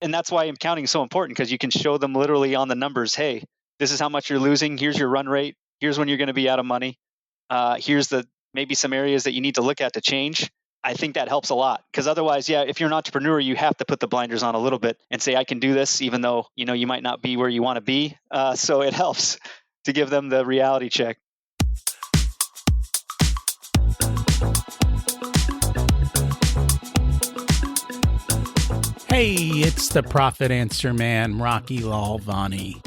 And that's why accounting is so important, because you can show them literally on the numbers, hey, this is how much you're losing. Here's your run rate. Here's when you're going to be out of money. Here's the maybe some areas that you need to look at to change. I think that helps a lot, because otherwise, yeah, if you're an entrepreneur, you have to put the blinders on a little bit and say, I can do this, even though, you might not be where you want to be. So it helps to give them the reality check. Hey, it's the Profit Answer Man, Rocky Lalvani.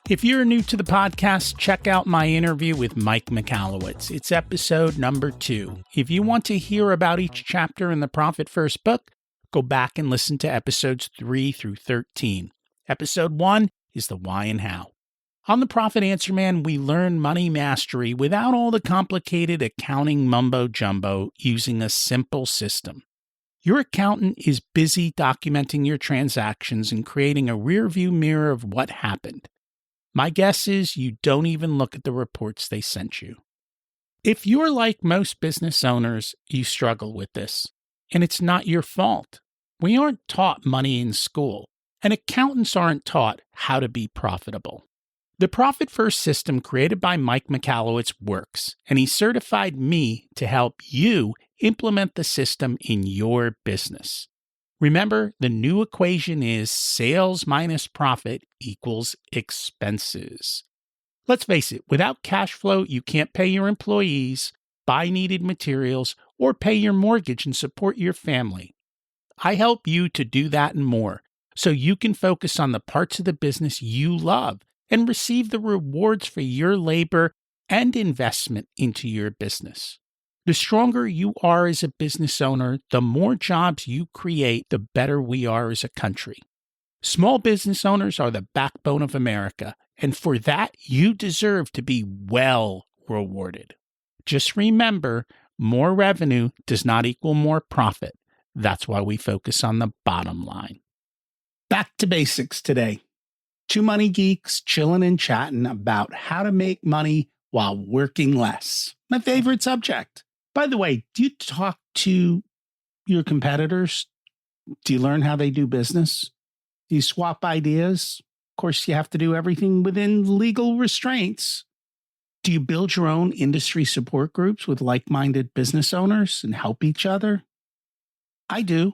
If you're new to the podcast, check out my interview with Mike Michalowicz. It's episode number 2. If you want to hear about each chapter in the Profit First book, go back and listen to episodes 3 through 13. Episode 1 is the why and how. On the Profit Answer Man, we learn money mastery without all the complicated accounting mumbo-jumbo, using a simple system. Your accountant is busy documenting your transactions and creating a rearview mirror of what happened. My guess is you don't even look at the reports they sent you. If you're like most business owners, you struggle with this, and it's not your fault. We aren't taught money in school, and accountants aren't taught how to be profitable. The Profit First system created by Mike Michalowicz works, and he certified me to help you implement the system in your business. Remember, the new equation is sales minus profit equals expenses. Let's face it, without cash flow, you can't pay your employees, buy needed materials, or pay your mortgage and support your family. I help you to do that and more, so you can focus on the parts of the business you love and receive the rewards for your labor and investment into your business. The stronger you are as a business owner, the more jobs you create, the better we are as a country. Small business owners are the backbone of America, and for that, you deserve to be well rewarded. Just remember, more revenue does not equal more profit. That's why we focus on the bottom line. Back to basics today. Two money geeks chilling and chatting about how to make money while working less. My favorite subject. By the way, do you talk to your competitors? Do you learn how they do business? Do you swap ideas? Of course, you have to do everything within legal restraints. Do you build your own industry support groups with like-minded business owners and help each other? I do.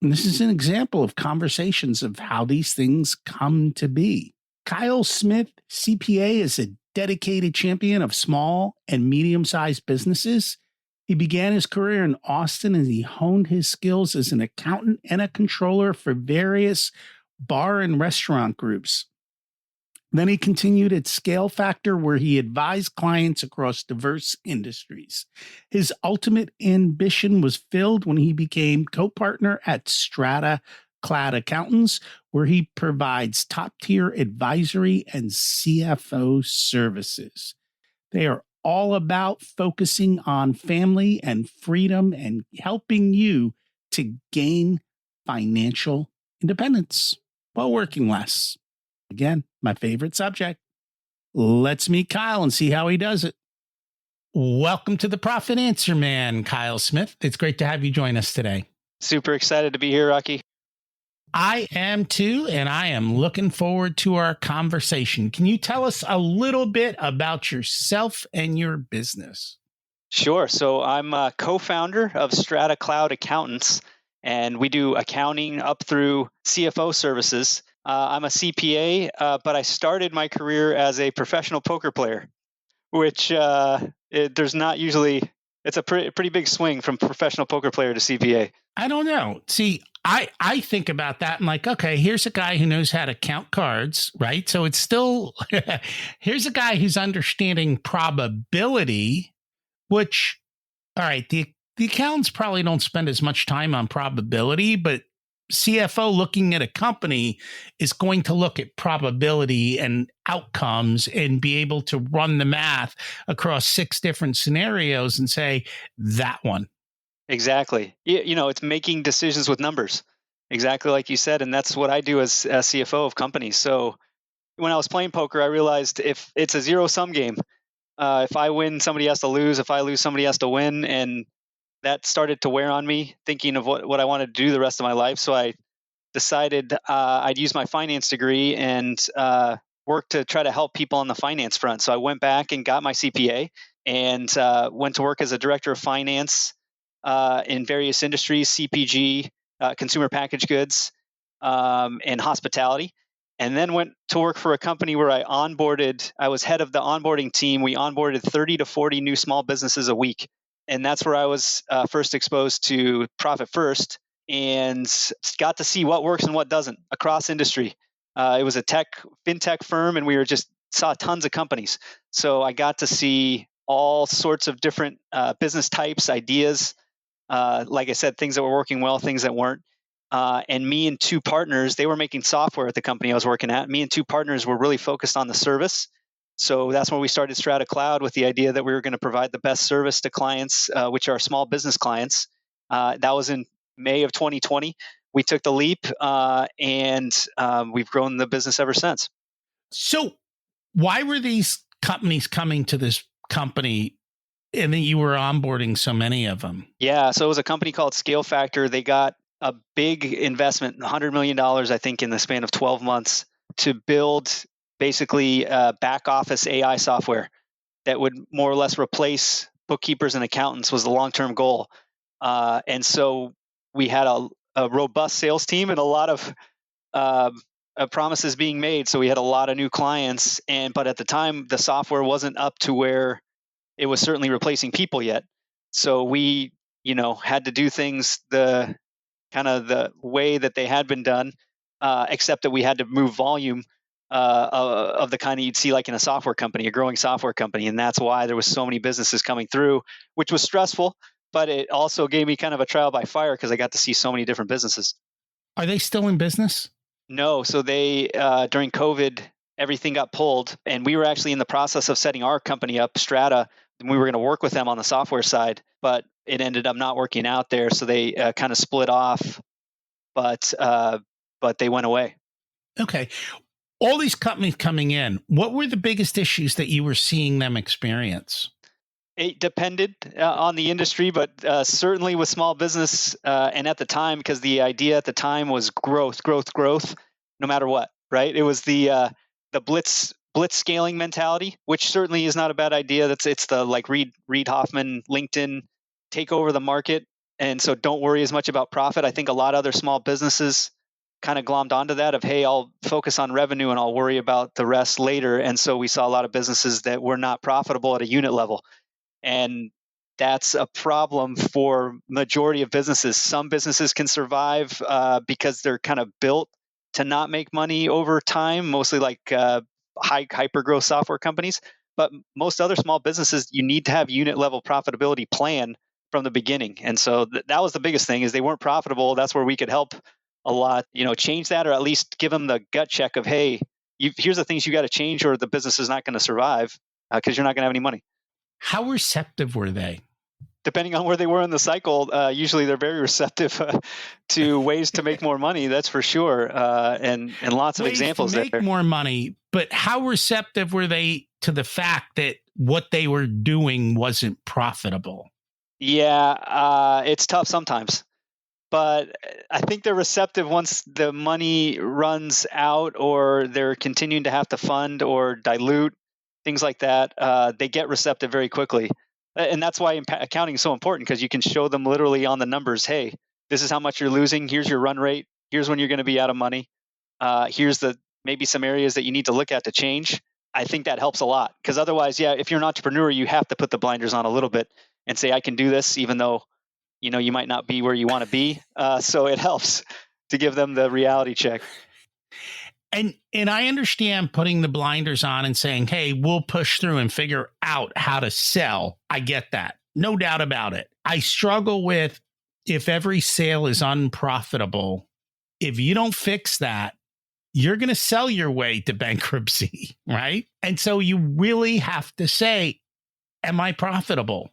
And this is an example of conversations of how these things come to be. Kyle Smith, CPA, is a dedicated champion of small and medium-sized businesses. He began his career in Austin and he honed his skills as an accountant and a controller for various bar and restaurant groups. Then he continued at ScaleFactor, where he advised clients across diverse industries. His ultimate ambition was filled when he became co-partner at Strata Cloud Accountants, where he provides top-tier advisory and CFO services. They are all about focusing on family and freedom and helping you to gain financial independence while working less. Again, my favorite subject. Let's meet Kyle and see how he does it. Welcome to the Profit Answer Man, Kyle Smith. It's great to have you join us today. Super excited to be here, Rocky. I am too, and I am looking forward to our conversation. Can you tell us a little bit about yourself and your business? Sure. So I'm a co-founder of Strata Cloud Accountants, and we do accounting up through CFO services. I'm a CPA, but I started my career as a professional poker player, which there's not usually. It's a pretty big swing from professional poker player to CPA. I don't know. See, I think about that and like, okay, here's a guy who knows how to count cards, right? So it's still, here's a guy who's understanding probability, which, all right, the accountants probably don't spend as much time on probability, but CFO looking at a company is going to look at probability and outcomes and be able to run the math across 6 different scenarios and say that one. Exactly. It's making decisions with numbers, exactly like you said. And that's what I do as a CFO of companies. So when I was playing poker, I realized if it's a zero-sum game, if I win, somebody has to lose. If I lose, somebody has to win. And that started to wear on me, thinking of what I wanted to do the rest of my life. So I decided I'd use my finance degree and work to try to help people on the finance front. So I went back and got my CPA and went to work as a director of finance in various industries, CPG, consumer packaged goods, and hospitality. And then went to work for a company where I was head of the onboarding team. We onboarded 30 to 40 new small businesses a week. And that's where I was first exposed to Profit First and got to see what works and what doesn't across industry. It was a fintech firm, and we just saw tons of companies. So I got to see all sorts of different business types, ideas. Like I said, things that were working well, things that weren't. And me and two partners, they were making software at the company I was working at. Me and two partners were really focused on the service. So that's when we started Strata Cloud with the idea that we were going to provide the best service to clients, which are small business clients. That was in May of 2020. We took the leap and we've grown the business ever since. So why were these companies coming to this company and then you were onboarding so many of them? Yeah, so it was a company called ScaleFactor. They got a big investment, $100 million, I think, in the span of 12 months to build basically back office AI software that would more or less replace bookkeepers and accountants was the long-term goal. And so we had a robust sales team and a lot of promises being made. So we had a lot of new clients, but at the time the software wasn't up to where it was certainly replacing people yet. So we, had to do things the way that they had been done, except that we had to move volume of the kind that you'd see like in a software company, a growing software company. And that's why there was so many businesses coming through, which was stressful, but it also gave me kind of a trial by fire because I got to see so many different businesses. Are they still in business? No. So they, during COVID, everything got pulled, and we were actually in the process of setting our company up, Strata, and we were going to work with them on the software side, but it ended up not working out there. So they kind of split off, but they went away. Okay. All these companies coming in, what were the biggest issues that you were seeing them experience? It depended on the industry, but certainly with small business, and at the time, because the idea at the time was growth, no matter what, right? It was the blitz scaling mentality, which certainly is not a bad idea. It's the like Reid Hoffman, LinkedIn, take over the market, and so don't worry as much about profit. I think a lot of other small businesses kind of glommed onto that of, hey, I'll focus on revenue and I'll worry about the rest later. And so we saw a lot of businesses that were not profitable at a unit level. And that's a problem for majority of businesses. Some businesses can survive because they're kind of built to not make money over time, mostly like hyper growth software companies. But most other small businesses, you need to have unit level profitability plan from the beginning. And so that was the biggest thing, is they weren't profitable. That's where we could help a lot, change that, or at least give them the gut check of, hey, here's the things you got to change or the business is not going to survive because you're not going to have any money. How receptive were they? Depending on where they were in the cycle, usually they're very receptive to ways to make more money. That's for sure, and lots of examples to make there. More money, but how receptive were they to the fact that what they were doing wasn't profitable? Yeah, it's tough sometimes, but I think they're receptive once the money runs out, or they're continuing to have to fund or dilute things like that. They get receptive very quickly. And that's why accounting is so important, because you can show them literally on the numbers, hey, this is how much you're losing. Here's your run rate. Here's when you're going to be out of money. Here's maybe some areas that you need to look at to change. I think that helps a lot, because otherwise, if you're an entrepreneur, you have to put the blinders on a little bit and say, I can do this, even though, you might not be where you want to be. So it helps to give them the reality check. And I understand putting the blinders on and saying, hey, we'll push through and figure out how to sell. I get that. No doubt about it. I struggle with, if every sale is unprofitable, if you don't fix that, you're going to sell your way to bankruptcy, right? And so you really have to say, am I profitable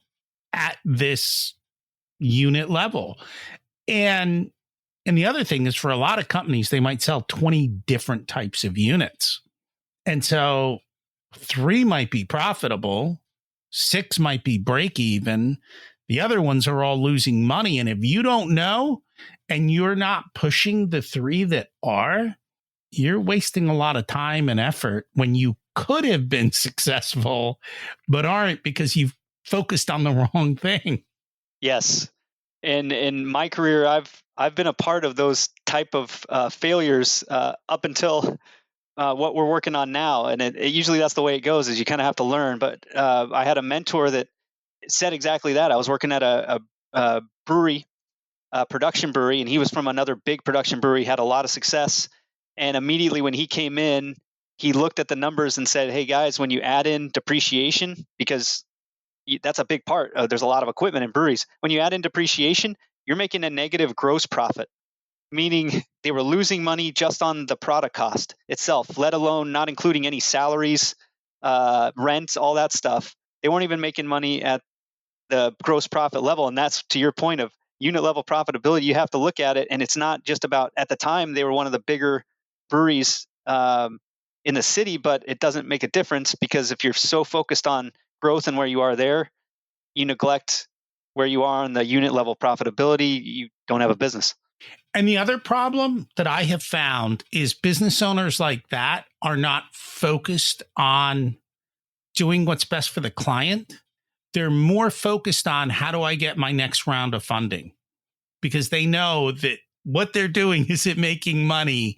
at this unit level? And the other thing is, for a lot of companies, they might sell 20 different types of units. And so 3 might be profitable, 6 might be break even. The other ones are all losing money. And if you don't know, and you're not pushing the 3 that are, you're wasting a lot of time and effort when you could have been successful, but aren't because you've focused on the wrong thing. Yes. And in my career, I've been a part of those type of failures up until what we're working on now. And usually that's the way it goes, is you kind of have to learn. But I had a mentor that said exactly that. I was working at a brewery, a production brewery, and he was from another big production brewery, had a lot of success. And immediately when he came in, he looked at the numbers and said, "Hey guys, when you add in depreciation, because that's a big part. There's a lot of equipment in breweries. When you add in depreciation, you're making a negative gross profit, meaning they were losing money just on the product cost itself, let alone not including any salaries, rent, all that stuff. They weren't even making money at the gross profit level. And that's to your point of unit level profitability. You have to look at it. And it's not just about, at the time, they were one of the bigger breweries in the city, but it doesn't make a difference, because if you're so focused on growth and where you are there, you neglect where you are on the unit level profitability, you don't have a business. And the other problem that I have found is business owners like that are not focused on doing what's best for the client. They're more focused on, how do I get my next round of funding? Because they know that what they're doing isn't making money.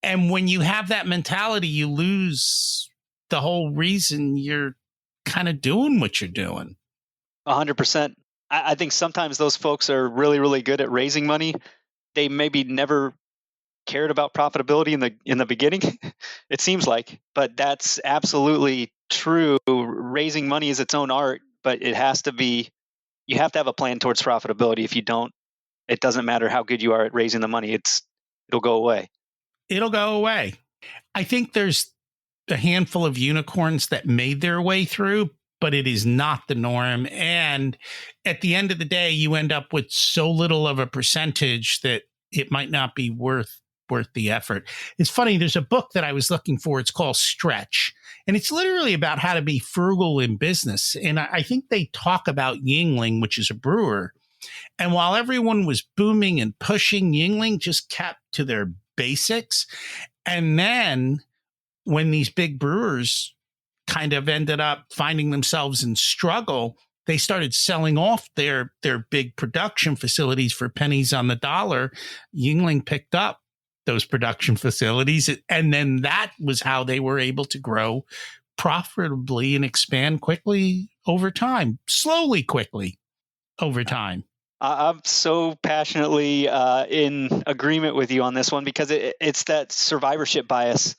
And when you have that mentality, you lose the whole reason you're kind of doing what you're doing. 100%. I think sometimes those folks are really, really good at raising money. They maybe never cared about profitability in the beginning, it seems like, but that's absolutely true. Raising money is its own art, but it has to be, you have to have a plan towards profitability. If you don't, it doesn't matter how good you are at raising the money, it'll go away. It'll go away. I think there's a handful of unicorns that made their way through, but it is not the norm. And at the end of the day, you end up with so little of a percentage that it might not be worth the effort. It's funny, there's a book that I was looking for. It's called Stretch, and it's literally about how to be frugal in business. And I think they talk about Yuengling, which is a brewer. And while everyone was booming and pushing, Yuengling just kept to their basics. And then when these big brewers kind of ended up finding themselves in struggle, they started selling off their big production facilities for pennies on the dollar. Yuengling picked up those production facilities, and then that was how they were able to grow profitably and expand quickly over time, slowly, quickly over time. I'm so passionately in agreement with you on this one, because it's that survivorship bias.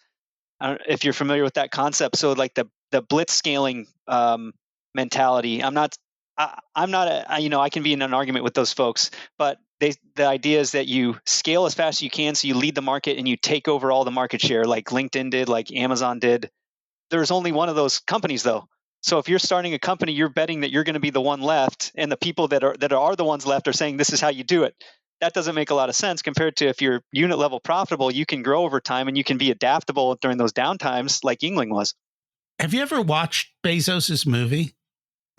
I don't know if you're familiar with that concept. So like the blitz scaling mentality. I'm not I can be in an argument with those folks, but the idea is that you scale as fast as you can, so you lead the market and you take over all the market share, like LinkedIn did, like Amazon did. There's only one of those companies though. So if you're starting a company, you're betting that you're going to be the one left, and the people that are the ones left are saying this is how you do it. That doesn't make a lot of sense compared to if you're unit level profitable, you can grow over time and you can be adaptable during those downtimes like Yuengling was. Have you ever watched Bezos's movie?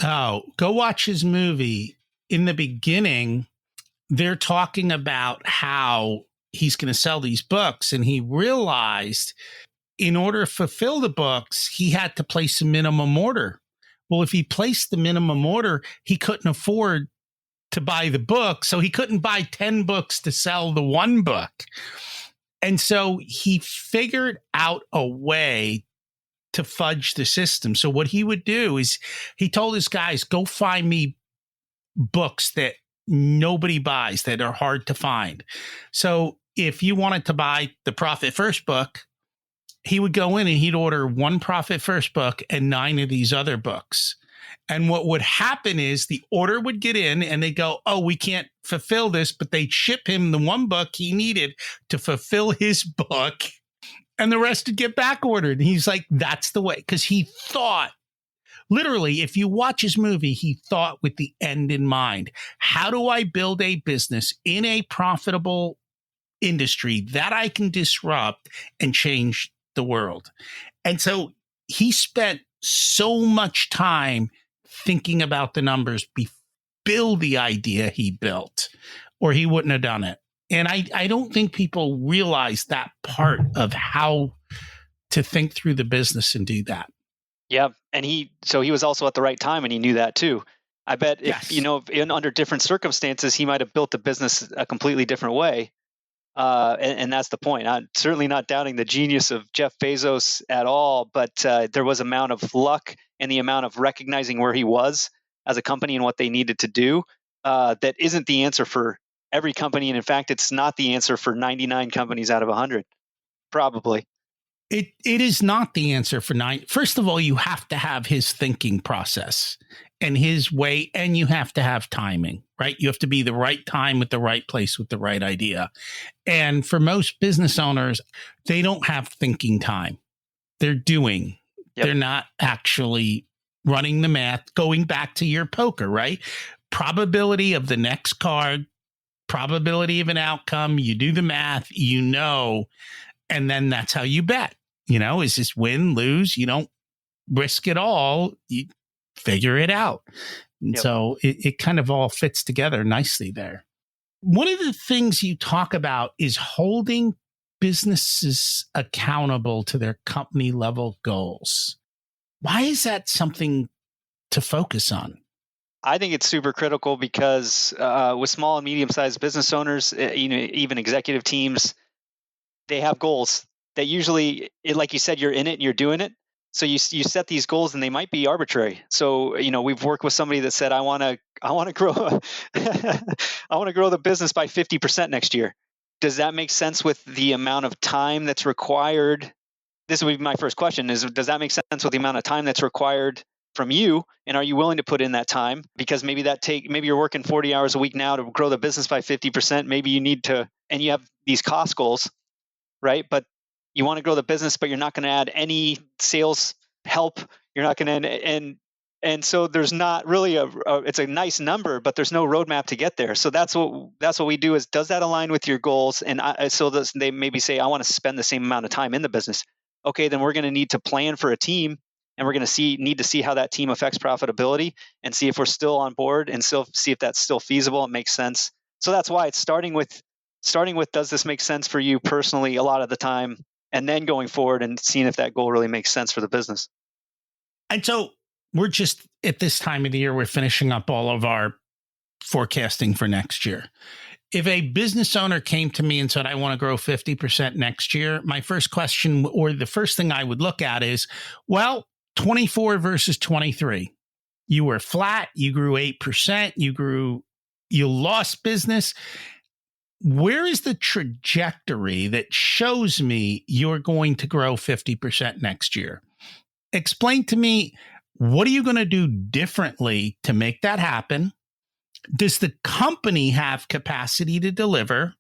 Oh, go watch his movie. In the beginning, they're talking about how he's going to sell these books, and he realized in order to fulfill the books, he had to place a minimum order. Well, if he placed the minimum order, he couldn't afford to buy the book, so he couldn't buy 10 books to sell the one book. And so he figured out a way to fudge the system. So what he would do is he told his guys, go find me books that nobody buys, that are hard to find. So if you wanted to buy the Profit First book, he would go in and he'd order one Profit First book and 9 of these other books. And what would happen is the order would get in and they go, oh, we can't fulfill this, but they'd ship him the one book he needed to fulfill his book, and the rest would get back ordered. And he's like, that's the way. Because he thought, literally, if you watch his movie, he thought with the end in mind. How do I build a business in a profitable industry that I can disrupt and change the world? And so he spent so much time thinking about the numbers, build the idea he built. or he wouldn't have done it. And I don't think people realize that part of how to think through the business and do that. Yeah, and he was also at the right time, and he knew that too. I bet if Yes. under different circumstances, he might have built the business a completely different way. And that's the point. I'm certainly not doubting the genius of Jeff Bezos at all, but there was amount of luck and the amount of recognizing where he was as a company and what they needed to do. That isn't the answer for every company, and in fact, it's not the answer for 99 companies out of 100, probably. It is not the answer for nine. First of all, you have to have his thinking process and his way, and you have to have timing, right? You have to be the right time with the right place with the right idea. And for most business owners, they don't have thinking time. They're doing. Yep. They're not actually running the math. Going back to your poker, right? Probability of the next card, probability of an outcome. You do the math, and then that's how you bet. Is this win, lose? You don't risk it all. You figure it out. And so it kind of all fits together nicely there. One of the things you talk about is holding businesses accountable to their company level goals. Why is that something to focus on? I think it's super critical because with small and medium-sized business owners, even executive teams, they have goals that usually, like you said, you're in it and you're doing it. So you set these goals and they might be arbitrary. So we've worked with somebody that said, I want to grow I want to grow the business by 50% next year. Does that make sense with the amount of time that's required? This would be my first question: does that make sense with the amount of time that's required from you, and are you willing to put in that time? Because maybe you're working 40 hours a week now to grow the business by 50%. Maybe you need to, and you have these cost goals, right? But you want to grow the business, but you're not going to add any sales help. You're not going to, and so there's not really it's a nice number, but there's no roadmap to get there. So that's what we do is, does that align with your goals? And they maybe say, I want to spend the same amount of time in the business. Okay, then we're going to need to plan for a team, and we're going to need to see how that team affects profitability and see if we're still on board and still see if that's still feasible and makes sense. So that's why it's starting with, does this make sense for you personally a lot of the time, and then going forward and seeing if that goal really makes sense for the business. And so we're just at this time of the year, we're finishing up all of our forecasting for next year. If a business owner came to me and said, I want to grow 50% next year, my first question, or the first thing I would look at is, 24 versus 23. You were flat, you grew 8%, you lost business. Where is the trajectory that shows me you're going to grow 50% next year? Explain to me, what are you going to do differently to make that happen? Does the company have capacity to deliver?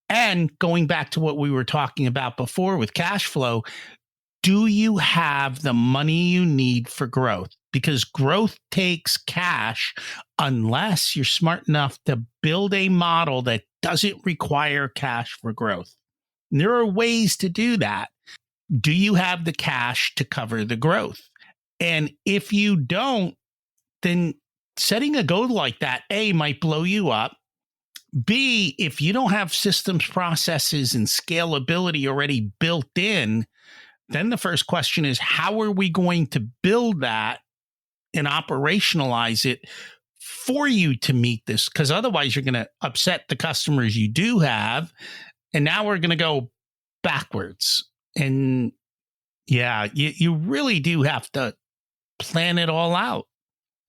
And going back to what we were talking about before with cash flow, do you have the money you need for growth? Because growth takes cash unless you're smart enough to build a model that doesn't require cash for growth. And there are ways to do that. Do you have the cash to cover the growth? And if you don't, then setting a goal like that, A, might blow you up. B, if you don't have systems, processes, and scalability already built in, then the first question is, how are we going to build that and operationalize it for you to meet this? Because otherwise you're going to upset the customers you do have. And now we're going to go backwards. And yeah, you really do have to plan it all out.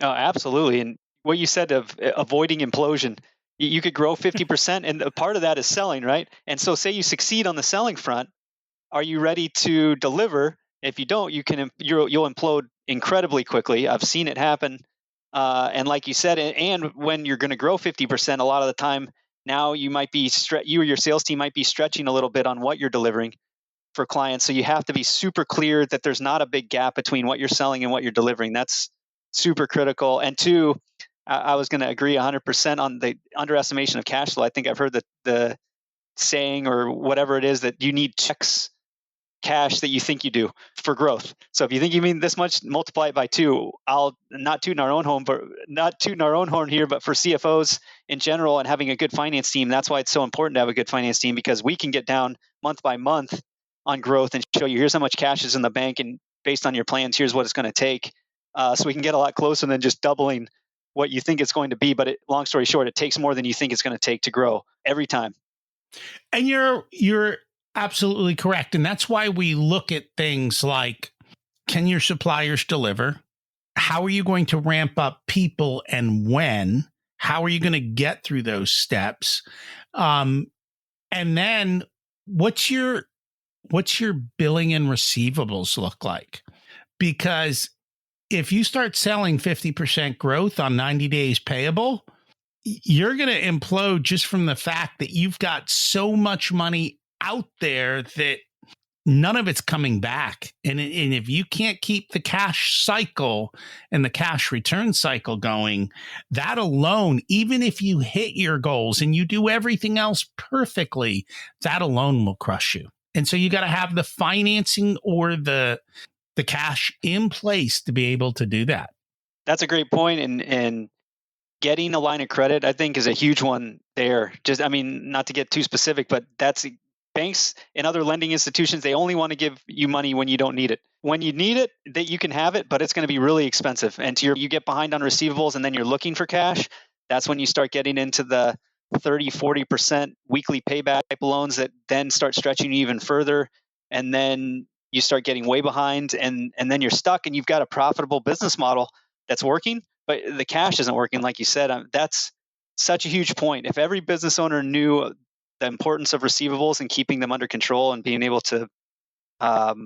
Oh, absolutely. And what you said of avoiding implosion, you could grow 50%, and a part of that is selling, right? And so say you succeed on the selling front, are you ready to deliver? If you don't, you'll implode incredibly quickly. I've seen it happen. And like you said, and when you're going to grow 50%, a lot of the time now you or your sales team might be stretching a little bit on what you're delivering for clients. So you have to be super clear that there's not a big gap between what you're selling and what you're delivering. That's super critical. And two, I was going to agree 100% on the underestimation of cash flow. I think I've heard the saying or whatever it is that you need checks cash that you think you do for growth. So if you think you mean this much, multiply it by 2. I'll not tooting our own horn, here, but for CFOs in general and having a good finance team, that's why it's so important to have a good finance team, because we can get down month by month on growth and show you here's how much cash is in the bank, and based on your plans, here's what it's going to take. So we can get a lot closer than just doubling what you think it's going to be. But long story short, it takes more than you think it's going to take to grow every time. And you're absolutely correct. And that's why we look at things like, can your suppliers deliver? How are you going to ramp up people, and when? How are you going to get through those steps? And then what's your billing and receivables look like? Because if you start selling 50% growth on 90 days payable, you're going to implode just from the fact that you've got so much money out there that none of it's coming back. And if you can't keep the cash cycle and the cash return cycle going, that alone, even if you hit your goals and you do everything else perfectly, that alone will crush you. And so you got to have the financing or the cash in place to be able to do that. That's a great point. And getting a line of credit, I think, is a huge one there. Not to get too specific, but that's banks and other lending institutions. They only want to give you money when you don't need it. When you need it, that you can have it, but it's going to be really expensive. And you get behind on receivables, and then you're looking for cash. That's when you start getting into the 30-40% weekly payback loans that then start stretching you even further. And then you start getting way behind, and then you're stuck, and you've got a profitable business model that's working, but the cash isn't working, like you said. That's such a huge point. If every business owner knew the importance of receivables and keeping them under control and being able to, a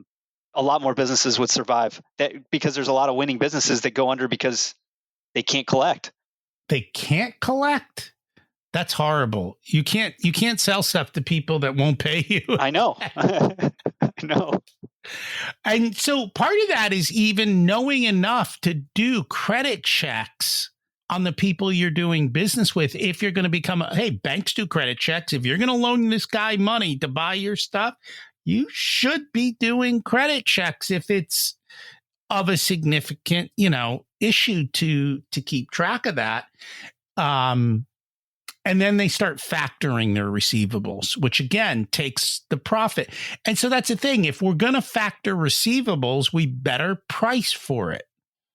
lot more businesses would survive. Because there's a lot of winning businesses that go under because they can't collect. They can't collect? That's horrible. You can't sell stuff to people that won't pay you. I know. I know. And so part of that is even knowing enough to do credit checks on the people you're doing business with. If you're going to become banks do credit checks. If you're going to loan this guy money to buy your stuff, you should be doing credit checks if it's of a significant, issue to keep track of that. And then they start factoring their receivables, which again takes the profit. And so that's the thing. If we're going to factor receivables, we better price for it.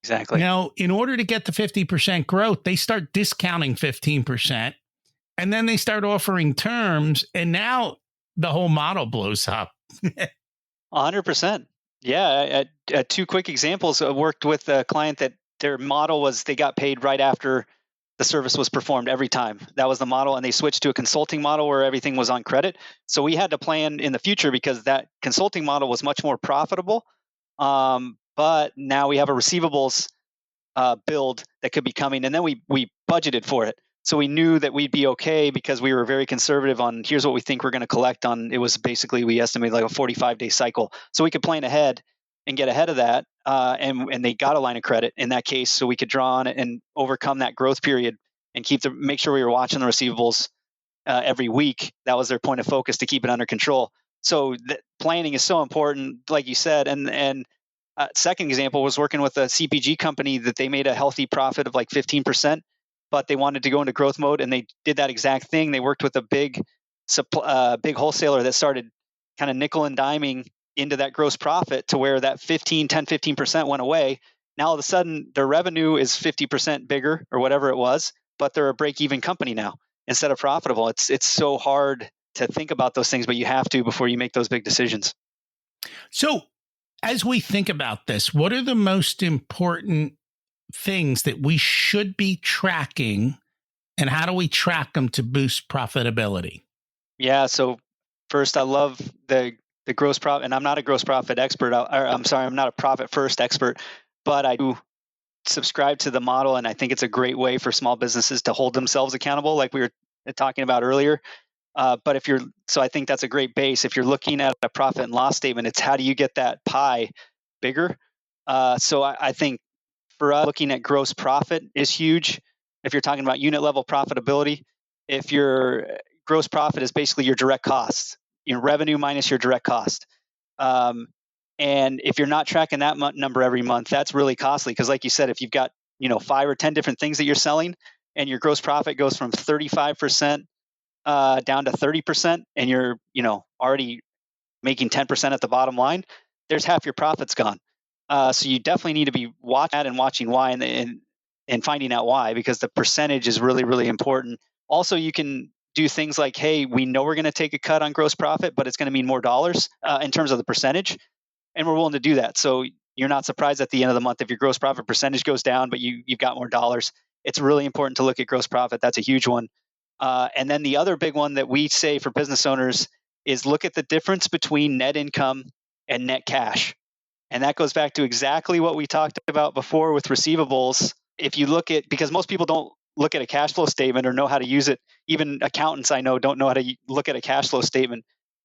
Exactly. Now, in order to get the 50% growth, they start discounting 15%, and then they start offering terms, and now the whole model blows up. 100%. Yeah. 2 quick examples. I worked with a client that their model was they got paid right after the service was performed every time. That was the model, and they switched to a consulting model where everything was on credit. So we had to plan in the future because that consulting model was much more profitable. But now we have a receivables build that could be coming, and then we budgeted for it. So we knew that we'd be okay because we were very conservative on here's what we think we're going to collect on. It was basically, we estimated like a 45-day cycle. So we could plan ahead and get ahead of that. And they got a line of credit in that case, so we could draw on it and overcome that growth period and make sure we were watching the receivables every week. That was their point of focus, to keep it under control. So planning is so important, like you said. And second example was working with a CPG company that they made a healthy profit of like 15%, but they wanted to go into growth mode, and they did that exact thing. They worked with a big wholesaler that started kind of nickel and diming into that gross profit to where that 15% went away. Now all of a sudden their revenue is 50% bigger or whatever it was, but they're a break-even company now instead of profitable. It's so hard to think about those things, but you have to before you make those big decisions. So as we think about this, what are the most important things that we should be tracking, and how do we track them to boost profitability? Yeah. So first, I love the gross profit, and I'm not a gross profit expert. I'm not a profit first expert, but I do subscribe to the model, and I think it's a great way for small businesses to hold themselves accountable, like we were talking about earlier. So I think that's a great base. If you're looking at a profit and loss statement, it's how do you get that pie bigger? So I think for us, looking at gross profit is huge. If you're talking about unit level profitability, if your gross profit is basically your direct costs, revenue minus your direct cost. Um, and if you're not tracking that number every month, that's really costly. Because, like you said, if you've got 5 or 10 different things that you're selling, and your gross profit goes from 35% down to 30%, and you're already making 10% at the bottom line, there's half your profits gone. So you definitely need to be watching that and watching why, and finding out why, because the percentage is really, really important. Also, you can do things like, hey, we know we're going to take a cut on gross profit, but it's going to mean more dollars in terms of the percentage, and we're willing to do that. So you're not surprised at the end of the month if your gross profit percentage goes down, but you've got more dollars. It's really important to look at gross profit. That's a huge one. And then the other big one that we say for business owners is look at the difference between net income and net cash. And that goes back to exactly what we talked about before with receivables. If you look at, because most people don't look at a cash flow statement or know how to use it, even accountants I know don't know how to look at a cash flow statement.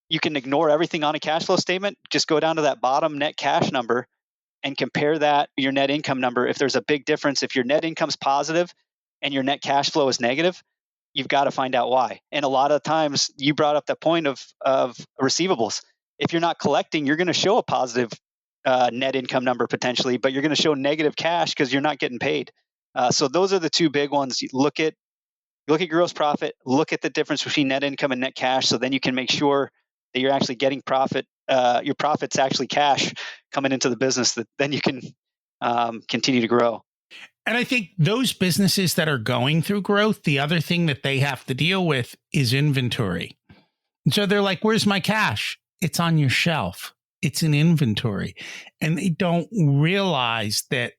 You can ignore everything on a cash flow statement, just go down to that bottom net cash number and compare that to your net income number. If there's a big difference, if your net income's positive and your net cash flow is negative, you've got to find out why. And a lot of times, you brought up the point of receivables. If you're not collecting, you're going to show a positive net income number potentially, but you're going to show negative cash because you're not getting paid. So those are the two big ones. You look at gross profit, look at the difference between net income and net cash, so then you can make sure that you're actually getting profit. Your profit's actually cash coming into the business that then you can continue to grow. And I think those businesses that are going through growth, the other thing that they have to deal with is inventory. So they're like, where's my cash? It's on your shelf. It's in inventory. And they don't realize that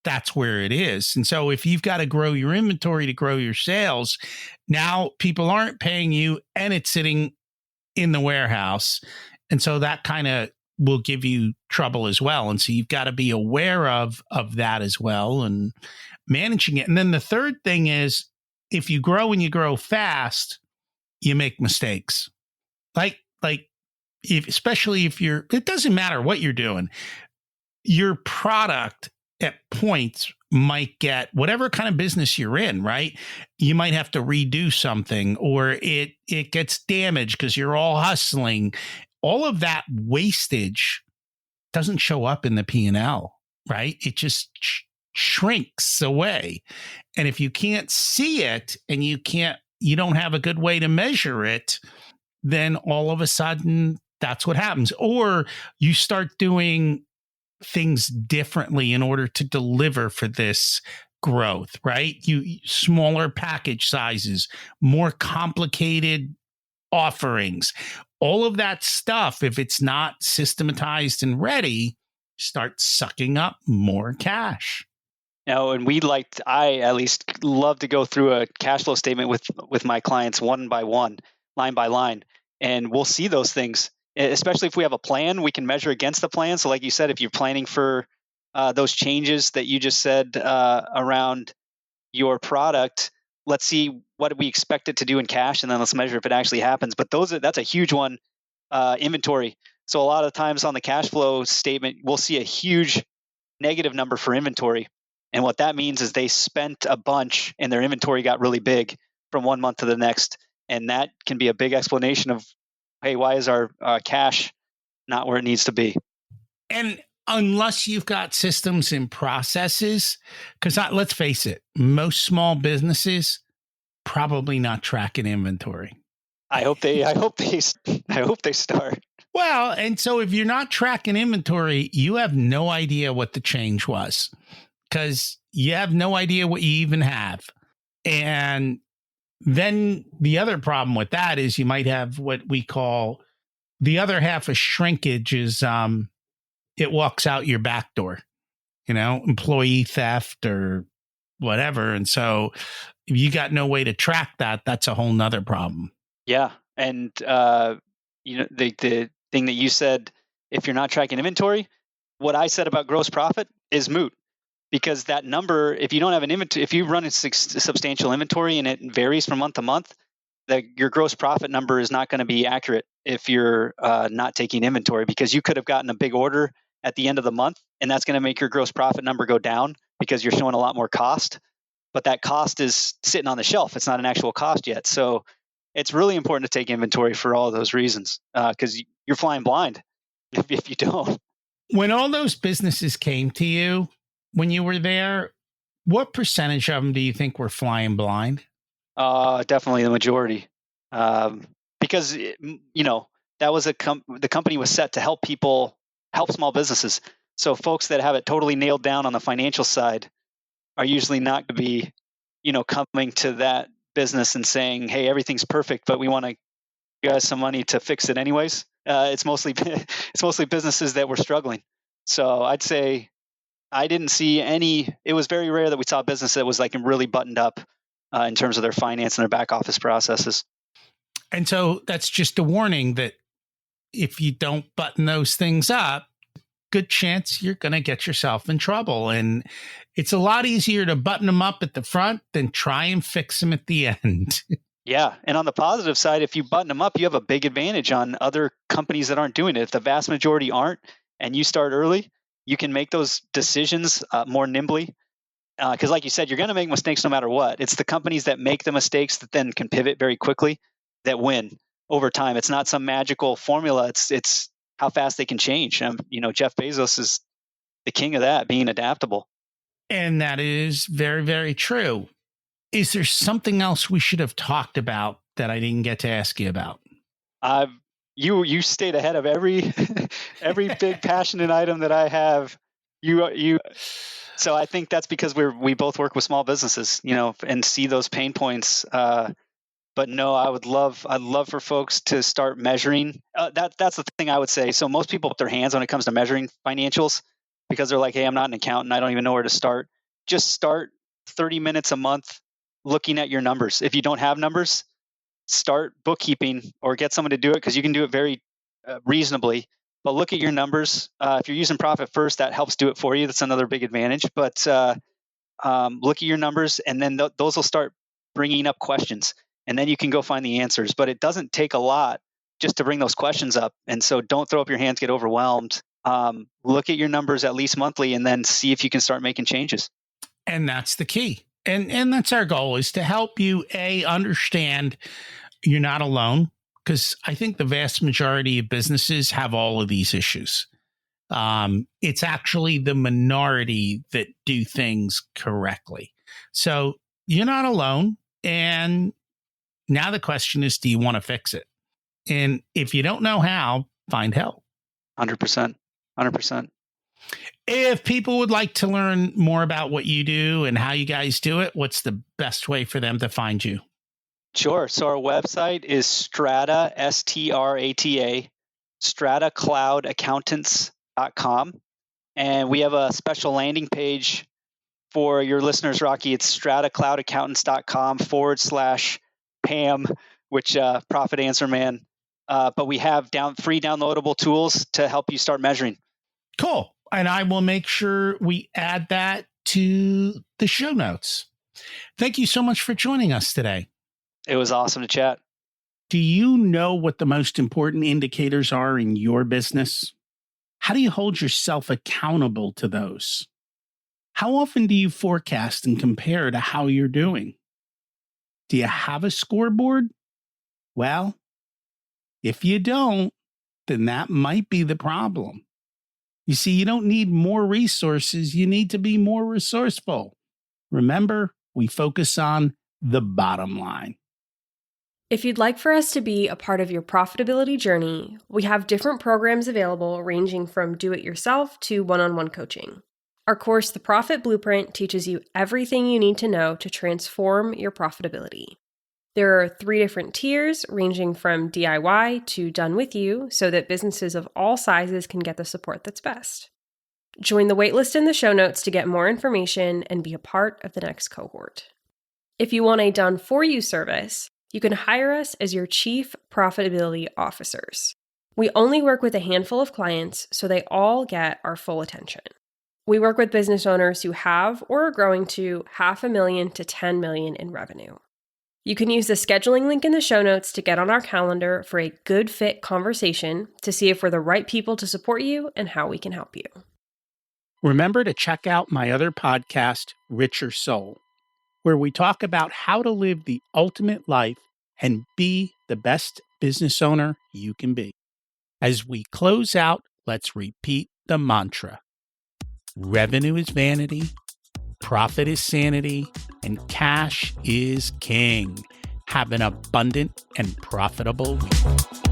that's where it is. And so if you've got to grow your inventory to grow your sales, now people aren't paying you and it's sitting in the warehouse. And so that kind of will give you trouble as well. And so you've got to be aware of that as well and managing it. And then the third thing is, if you grow and you grow fast, you make mistakes. Especially if it doesn't matter what you're doing, your product at points might get, whatever kind of business you're in, right? You might have to redo something, or it gets damaged because you're all hustling. All of that wastage doesn't show up in the P&L, right? It just shrinks away. And if you can't see it and you don't have a good way to measure it, then all of a sudden that's what happens. Or you start doing things differently in order to deliver for this growth, right? Smaller package sizes, more complicated offerings, all of that stuff, if it's not systematized and ready, starts sucking up more cash. Now, and I at least love to go through a cash flow statement with my clients one by one, line by line, and we'll see those things. Especially if we have a plan, we can measure against the plan. So like you said, if you're planning for those changes that you just said around your product, let's see what we expect it to do in cash, and then let's measure if it actually happens. But that's a huge one, inventory. So a lot of times on the cash flow statement, we'll see a huge negative number for inventory. And what that means is they spent a bunch and their inventory got really big from one month to the next. And that can be a big explanation of, hey, why is our cash not where it needs to be? And unless you've got systems and processes, because let's face it, most small businesses probably not tracking inventory. I hope they start. Well, and so if you're not tracking inventory, you have no idea what the change was, because you have no idea what you even have. And then the other problem with that is you might have what we call the other half of shrinkage is it walks out your back door, employee theft or whatever. And so if you got no way to track that, that's a whole nother problem. Yeah. And, the thing that you said, if you're not tracking inventory, what I said about gross profit is moot. Because that number, if you don't have an inventory, if you run a substantial inventory and it varies from month to month, your gross profit number is not going to be accurate if you're not taking inventory, because you could have gotten a big order at the end of the month, and that's going to make your gross profit number go down because you're showing a lot more cost. But that cost is sitting on the shelf. It's not an actual cost yet. So it's really important to take inventory for all of those reasons, because you're flying blind. if you don't. When all those businesses came to you when you were there, what percentage of them do you think were flying blind? Definitely the majority, because that was the company was set to help people, help small businesses. So folks that have it totally nailed down on the financial side are usually not going to be, coming to that business and saying, "Hey, everything's perfect, but we want to give you guys some money to fix it anyways." It's mostly it's mostly businesses that were struggling. So I'd say I didn't see any. It was very rare that we saw a business that was like really buttoned up in terms of their finance and their back office processes. And so that's just a warning that if you don't button those things up, good chance you're going to get yourself in trouble. And it's a lot easier to button them up at the front than try and fix them at the end. Yeah, and on the positive side, if you button them up, you have a big advantage on other companies that aren't doing it. If the vast majority aren't, and you start early, you can make those decisions more nimbly. Because, like you said, you're going to make mistakes no matter what. It's the companies that make the mistakes that then can pivot very quickly that win over time. It's not some magical formula. It's how fast they can change. Jeff Bezos is the king of that, being adaptable. And that is very, very true. Is there something else we should have talked about that I didn't get to ask you about? You stayed ahead of every every big passionate item that I have. You So I think that's because we both work with small businesses, and see those pain points. But no, I'd love for folks to start measuring. That's the thing I would say. So most people put their hands when it comes to measuring financials because they're like, "Hey, I'm not an accountant. I don't even know where to start." Just start 30 minutes a month looking at your numbers. If you don't have numbers, start bookkeeping or get someone to do it because you can do it very reasonably. But look at your numbers. If you're using Profit First, that helps do it for you. That's another big advantage. But look at your numbers, and then those will start bringing up questions, and then you can go find the answers. But it doesn't take a lot just to bring those questions up. And so don't throw up your hands, get overwhelmed. Look at your numbers at least monthly, and then see if you can start making changes. And that's the key. And that's our goal, is to help you understand you're not alone, because I think the vast majority of businesses have all of these issues. It's actually the minority that do things correctly. So you're not alone. And now the question is, do you want to fix it? And if you don't know how, find help. 100%. 100%. If people would like to learn more about what you do and how you guys do it, what's the best way for them to find you? Sure. So our website is Strata, Strata, stratacloudaccountants.com. And we have a special landing page for your listeners, Rocky. It's stratacloudaccountants.com/Pam, which profit answer man. But we have free downloadable tools to help you start measuring. Cool. And I will make sure we add that to the show notes. Thank you so much for joining us today. It was awesome to chat. Do you know what the most important indicators are in your business? How do you hold yourself accountable to those? How often do you forecast and compare to how you're doing? Do you have a scoreboard? Well, if you don't, then that might be the problem. You see, you don't need more resources. You need to be more resourceful. Remember, we focus on the bottom line. If you'd like for us to be a part of your profitability journey, we have different programs available ranging from do-it-yourself to one-on-one coaching. Our course, The Profit Blueprint, teaches you everything you need to know to transform your profitability. There are 3 different tiers ranging from DIY to done with you so that businesses of all sizes can get the support that's best. Join the waitlist in the show notes to get more information and be a part of the next cohort. If you want a done-for-you service, you can hire us as your Chief Profitability Officers. We only work with a handful of clients, so they all get our full attention. We work with business owners who have or are growing to $500,000 to $10 million in revenue. You can use the scheduling link in the show notes to get on our calendar for a good fit conversation to see if we're the right people to support you and how we can help you. Remember to check out my other podcast, Richer Soul, where we talk about how to live the ultimate life and be the best business owner you can be. As we close out Let's repeat the mantra. Revenue is vanity, profit is sanity, and cash is king. Have an abundant and profitable week.